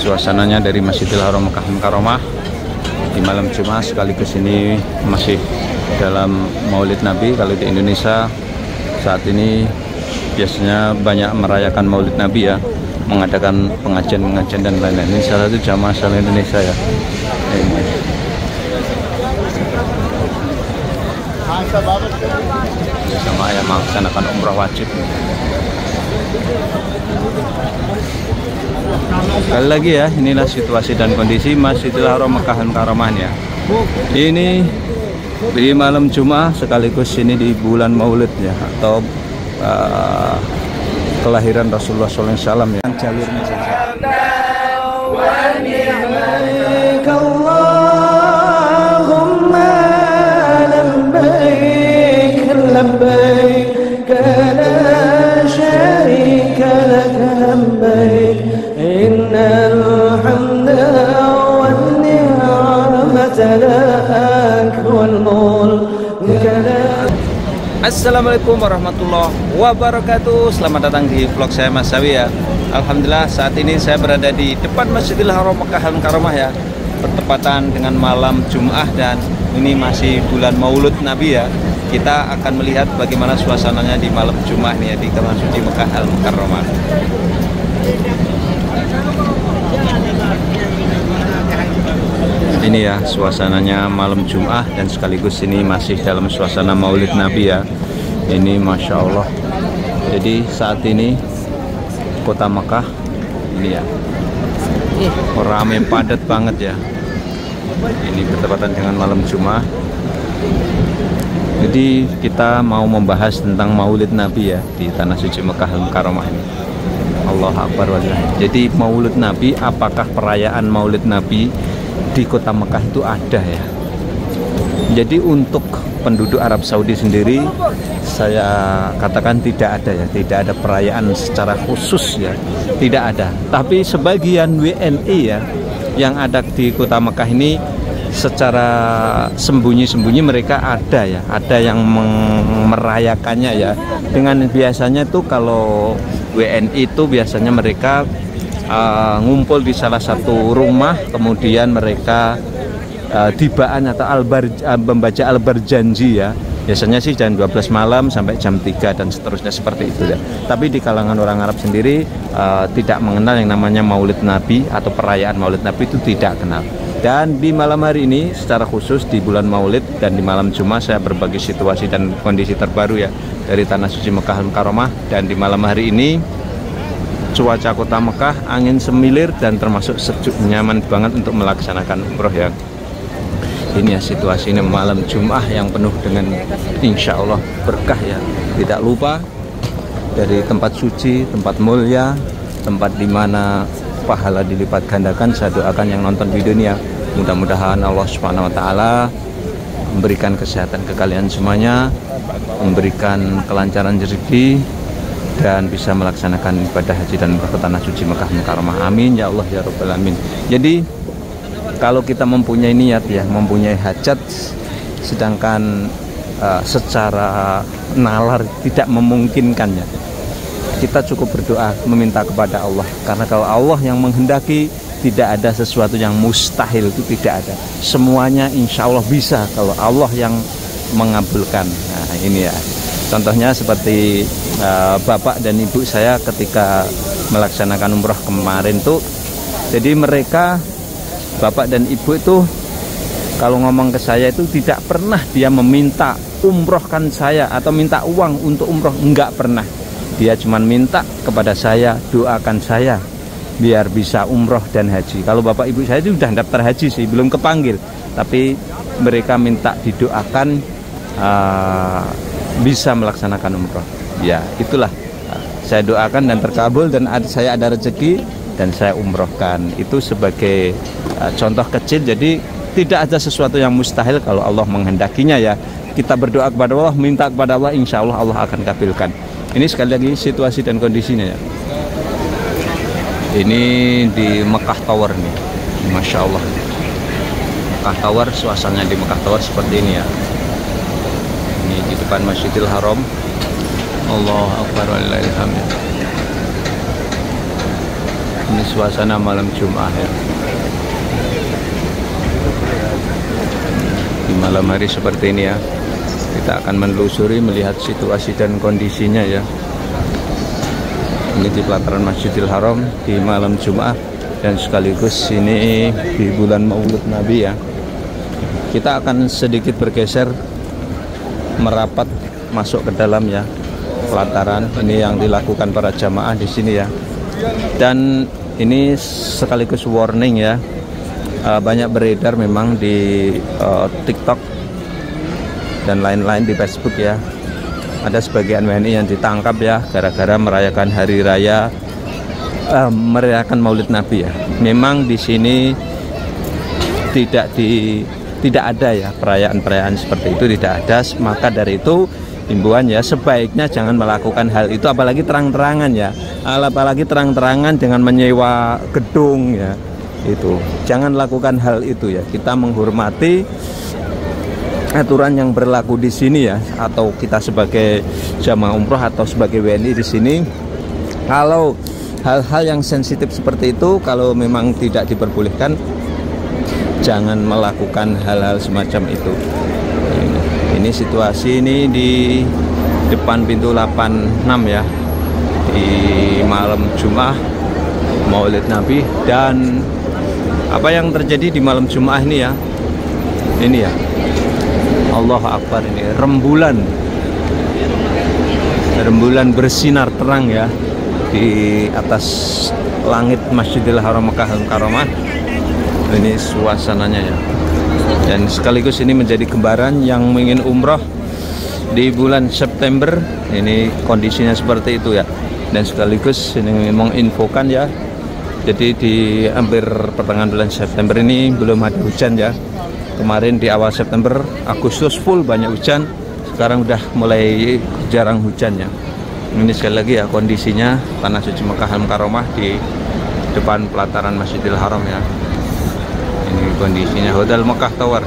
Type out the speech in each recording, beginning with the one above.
suasananya dari Masjidil Haram Mekah Mukarramah di malam Jumat, sekaligus ini masih dalam Maulid Nabi. Kalau di Indonesia saat ini biasanya banyak merayakan Maulid Nabi ya, mengadakan pengajian dan lain-lain. Ini salah satu jamaah asal Indonesia ya. Ini. Jamaah yang melaksanakan umrah wajib. Sekali lagi ya, inilah situasi dan kondisi Masjidil Haram Mekah Mukarramah ya. Ini di malam Jumat, sekaligus ini di bulan Maulid ya, atau kelahiran Rasulullah SAW ya. Jalurnya saja. Assalamualaikum warahmatullahi wabarakatuh. Selamat datang di vlog saya Mas Sawi ya. Alhamdulillah saat ini saya berada di depan Masjidil Haram Mekah Mukarramah ya, bertepatan dengan malam Jumat dan ini masih bulan Maulud Nabi ya. Kita akan melihat bagaimana suasananya di malam Jumat nih ya, di Taman Suci Mekah Mukarramah. Ini ya suasananya malam Jumat dan sekaligus ini masih dalam suasana Maulid Nabi ya. Ini Masya Allah. Jadi saat ini kota Mekah ini ya ramai padat banget ya. Ini bertepatan dengan malam Jumat. Jadi kita mau membahas tentang Maulid Nabi ya di Tanah Suci Mekah Mukarramah ini. Allah Akbar walillah. Jadi Maulid Nabi, apakah perayaan Maulid Nabi di kota Mekah itu ada ya? Jadi untuk penduduk Arab Saudi sendiri saya katakan tidak ada ya, tidak ada perayaan secara khusus ya, tidak ada. Tapi sebagian WNI ya yang ada di kota Mekah ini secara sembunyi-sembunyi mereka ada ya, ada yang merayakannya ya. Dengan biasanya tuh kalau WNI itu biasanya mereka ngumpul di salah satu rumah, kemudian mereka tibaan atau membaca al-berjanji ya. Biasanya sih jam 12 malam sampai jam 3 dan seterusnya seperti itu ya. Tapi di kalangan orang Arab sendiri tidak mengenal yang namanya Maulid Nabi atau perayaan Maulid Nabi, itu tidak kenal. Dan di malam hari ini secara khusus di bulan Maulid dan di malam Jumat saya berbagi situasi dan kondisi terbaru ya dari Tanah Suci Mekah Mukarramah. Dan di malam hari ini cuaca kota Mekah angin semilir dan termasuk sejuk, nyaman banget untuk melaksanakan umroh ya. Ini ya situasi ini malam Jumat yang penuh dengan insya Allah berkah ya. Tidak lupa dari tempat suci, tempat mulia, tempat dimana pahala dilipat gandakan. Saya doakan yang nonton video ini ya, mudah-mudahan Allah Subhanahu Wa Taala memberikan kesehatan ke kalian semuanya, memberikan kelancaran rezeki dan bisa melaksanakan ibadah haji dan umrah ke Tanah Suci Mekah Mukarramah. Amin ya Allah ya Rabbal Alamin. Jadi kalau kita mempunyai niat ya, mempunyai hajat, sedangkan secara nalar tidak memungkinkannya, kita cukup berdoa meminta kepada Allah. Karena kalau Allah yang menghendaki, tidak ada sesuatu yang mustahil, itu tidak ada. Semuanya insya Allah bisa kalau Allah yang mengabulkan. Nah ini ya, contohnya seperti bapak dan ibu saya ketika melaksanakan umroh kemarin tuh. Jadi mereka, bapak dan ibu itu kalau ngomong ke saya itu tidak pernah dia meminta umrohkan saya atau minta uang untuk umroh, enggak pernah. Dia cuma minta kepada saya, doakan saya biar bisa umroh dan haji. Kalau bapak ibu saya itu sudah daftar haji sih, belum kepanggil, tapi mereka minta didoakan bisa melaksanakan umroh. Ya itulah, saya doakan dan terkabul dan saya ada rezeki dan saya umrohkan. Itu sebagai contoh kecil. Jadi tidak ada sesuatu yang mustahil kalau Allah menghendakinya ya. Kita berdoa kepada Allah, minta kepada Allah, insya Allah Allah akan kabulkan. Ini sekali lagi situasi dan kondisinya ya. Ini di Mekah Tower nih, Masya Allah. Mekah Tower, suasananya di Mekah Tower seperti ini ya. Ini di depan Masjidil Haram. Allah Akbar walillahil hamd. Ini suasana malam Jumat ya. Di malam hari seperti ini ya, kita akan menelusuri melihat situasi dan kondisinya ya. Ini di pelataran Masjidil Haram di malam Jumat, dan sekaligus ini di bulan Maulid Nabi ya. Kita akan sedikit bergeser merapat masuk ke dalam ya pelataran. Ini yang dilakukan para jamaah di sini ya. Dan ini sekaligus warning ya. Banyak beredar memang di TikTok dan lain-lain di Facebook ya. Ada sebagian WNI yang ditangkap ya gara-gara merayakan hari raya, merayakan Maulid Nabi ya. Memang di sini tidak ada ya perayaan-perayaan seperti itu, tidak ada. Maka dari itu himbauan ya, sebaiknya jangan melakukan hal itu, apalagi terang-terangan ya, apalagi terang-terangan dengan menyewa gedung ya. Itu jangan lakukan hal itu ya. Kita menghormati aturan yang berlaku di sini ya, atau kita sebagai jamaah umroh atau sebagai WNI di sini, kalau hal-hal yang sensitif seperti itu, kalau memang tidak diperbolehkan, jangan melakukan hal-hal semacam itu. Ini situasi ini di depan pintu 86 ya, di malam Jumat Maulid Nabi. Dan apa yang terjadi di malam Jumat ini ya, ini ya, Allahu Akbar, ini rembulan bersinar terang ya di atas langit Masjidil Haram Makkah Al-Mukarramah. Ini suasananya ya, dan sekaligus ini menjadi gambaran yang ingin umroh di bulan September. Ini kondisinya seperti itu ya, dan sekaligus ini menginfokan ya. Jadi di hampir pertengahan bulan September ini belum ada hujan ya. Kemarin di awal September, Agustus full banyak hujan. Sekarang udah mulai jarang hujannya. Ini sekali lagi ya kondisinya Tanah Suci Makkah Al-Mukarramah di depan pelataran Masjidil Haram ya. Ini kondisinya Hotel Mekah Tower.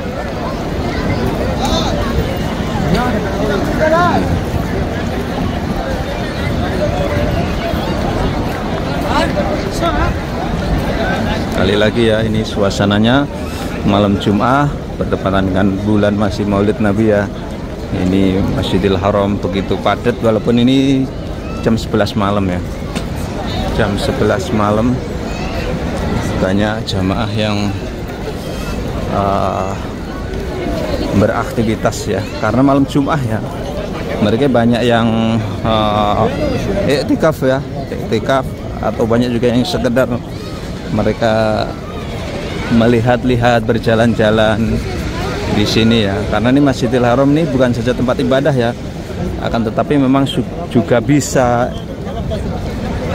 Sekali lagi ya, ini suasananya malam Jumat bertepatan dengan bulan masih Maulid Nabi ya. Ini Masjidil Haram begitu padat, walaupun ini jam 11 malam ya. Jam 11 malam banyak jamaah yang beraktivitas ya, karena malam Jumat ya. Mereka banyak yang iktikaf ya, iktikaf, atau banyak juga yang sekedar mereka melihat-lihat, berjalan-jalan di sini ya. Karena ini Masjidil Haram ini bukan saja tempat ibadah ya, akan tetapi memang juga bisa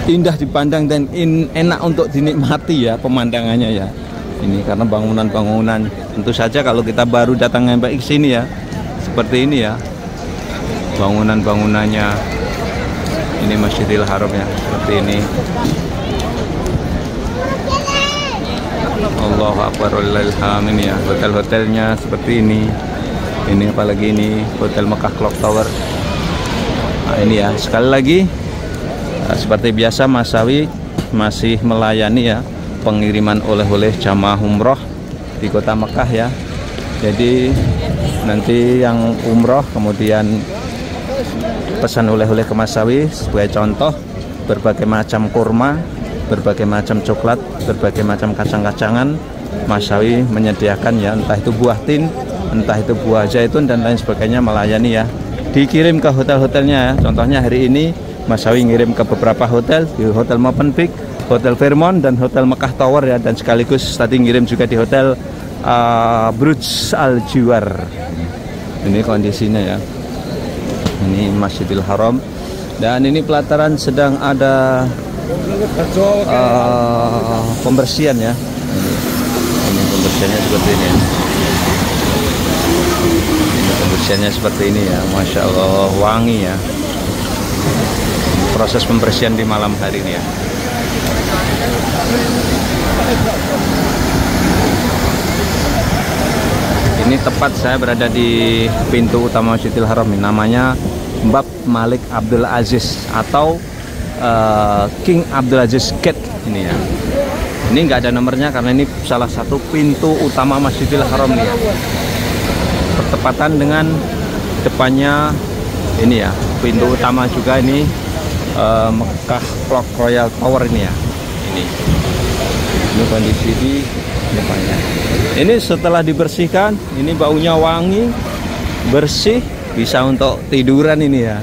indah dipandang dan enak untuk dinikmati ya pemandangannya ya. Ini karena bangunan-bangunan, tentu saja kalau kita baru datang sampai ke sini ya, seperti ini ya bangunan-bangunannya. Ini Masjidil Haram ya, seperti ini. Allahu Akbar walillahil hamd. Ini ya hotel-hotelnya seperti ini. Ini apalagi ini Hotel Mekah Clock Tower. Nah ini ya, sekali lagi seperti biasa Mas Sawi masih melayani ya pengiriman oleh-oleh jamaah umroh di kota Mekah ya. Jadi nanti yang umroh kemudian pesan oleh-oleh ke Mas Sawi, sebagai contoh berbagai macam kurma, berbagai macam coklat, berbagai macam kacang-kacangan. Mas Sawi menyediakan ya, entah itu buah tin, entah itu buah zaitun dan lain sebagainya, melayani ya. Dikirim ke hotel-hotelnya ya. Contohnya hari ini Mas Sawi ngirim ke beberapa hotel, di Hotel Movenpick, Hotel Fairmont, dan Hotel Mekah Tower ya, dan sekaligus tadi ngirim juga di Hotel Burj Al Jiwar. Ini kondisinya ya. Ini Masjidil Haram, dan ini pelataran sedang ada pembersihan ya. Ini pembersihannya seperti ini. Ini pembersihannya seperti ini ya. Masya Allah, wangi ya. Proses pembersihan di malam hari ini ya. Ini tepat saya berada di pintu utama Masjidil Haram. Namanya Bab Malik Abdul Aziz atau King Abdul Aziz Gate ini ya. Ini nggak ada nomornya karena ini salah satu pintu utama Masjidil Haram nih ya. Bertepatan dengan depannya ini ya, pintu utama juga ini Mekah Clock Royal Tower ini ya. Ini kondisi di depannya. Ini setelah dibersihkan, ini baunya wangi, bersih, bisa untuk tiduran ini ya.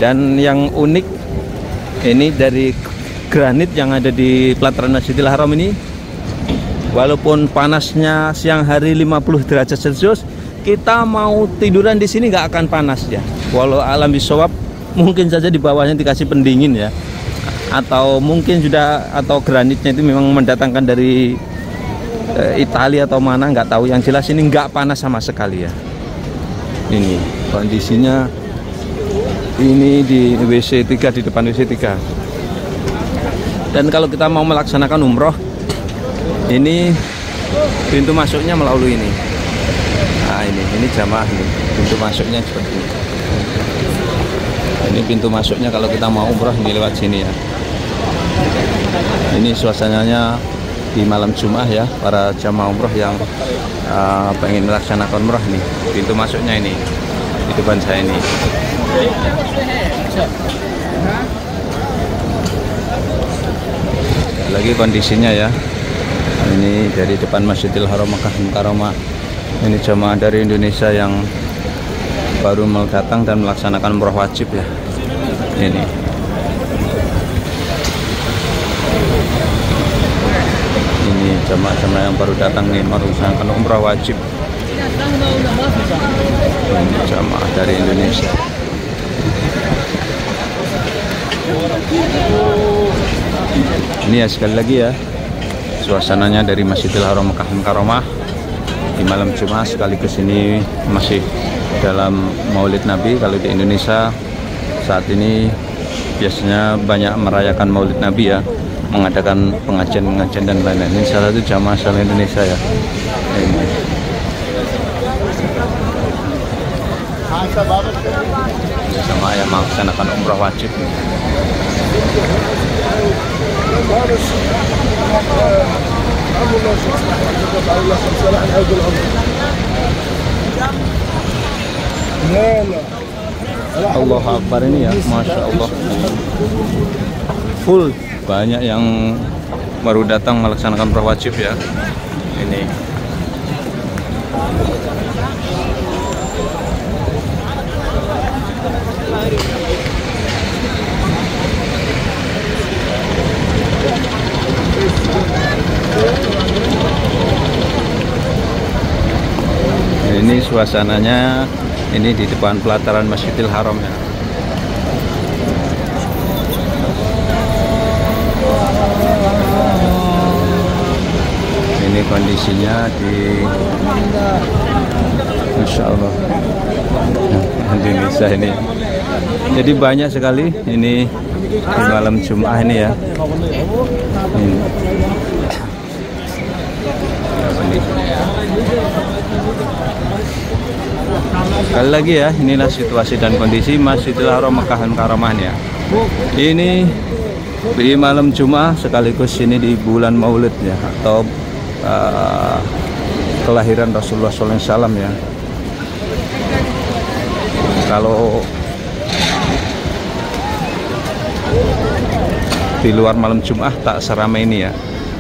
Dan yang unik ini dari granit yang ada di pelataran Masjidil Haram ini, walaupun panasnya siang hari 50 derajat Celcius, kita mau tiduran di sini nggak akan panas ya. Walau alam bisawab, mungkin saja di bawahnya dikasih pendingin ya, atau mungkin sudah, atau granitnya itu memang mendatangkan dari Italia atau mana, nggak tahu. Yang jelas ini nggak panas sama sekali ya. Ini kondisinya, ini di WC 3, di depan WC 3. Dan kalau kita mau melaksanakan umroh, ini pintu masuknya melalui ini. Nah ini jamaah nih, pintu masuknya seperti ini. Ini pintu masuknya kalau kita mau umroh, ini lewat sini ya. Ini suasananya di malam Jumat ya, para jamaah umroh yang pengen melaksanakan umroh nih. Pintu masuknya ini di depan saya ini. Lagi kondisinya ya, ini dari depan Masjidil Haram Makkah Mukarramah. Ini jemaah dari Indonesia yang baru mau datang dan melaksanakan umroh wajib ya. Ini jemaah-jemaah yang baru datang nih melaksanakan umroh wajib. Ini jemaah dari Indonesia. Ini ya, sekali lagi ya, suasananya dari Masjidil Haram Makkah Mukarramah di malam Jumat, sekaligus ini masih dalam Maulid Nabi. Kalau di Indonesia saat ini biasanya banyak merayakan Maulid Nabi ya, mengadakan pengajian dan lain-lain. Ini salah satu jamaah asal Indonesia ya. Ini sama yang melaksanakan umrah wajib. Allah Akbar ini ya, Masya Allah, full, banyak yang baru datang melaksanakan umrah wajib ya. Ini ini suasananya ini di depan pelataran Masjidil Haram ya. Ini kondisinya di Masya Allah Indonesia ini. Jadi banyak sekali ini di malam Jumat ini ya. Ini. Sekali lagi ya, inilah situasi dan kondisi Masjidil Haram Makkah Mukarramah ya. Ini di malam Jumat sekaligus ini di bulan Maulid ya, atau kelahiran Rasulullah SAW ya. Kalau di luar malam Jumat tak seramai ini ya,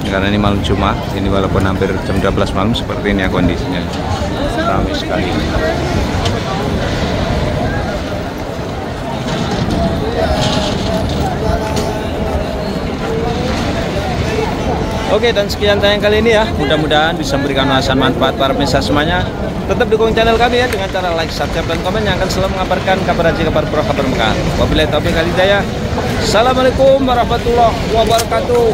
karena ini malam Jumat. Ini walaupun hampir jam 12 malam seperti ini ya kondisinya, ramai sekali. Oke, dan sekian tayang kali ini ya. Mudah-mudahan bisa memberikan wawasan manfaat para pemirsa semuanya. Tetap dukung channel kami ya dengan cara like, subscribe, dan komen yang akan selalu mengabarkan kabar haji, kabar umroh, kabar Mekah. Wabillahi taufiq wal hidayah. Assalamualaikum warahmatullahi wabarakatuh.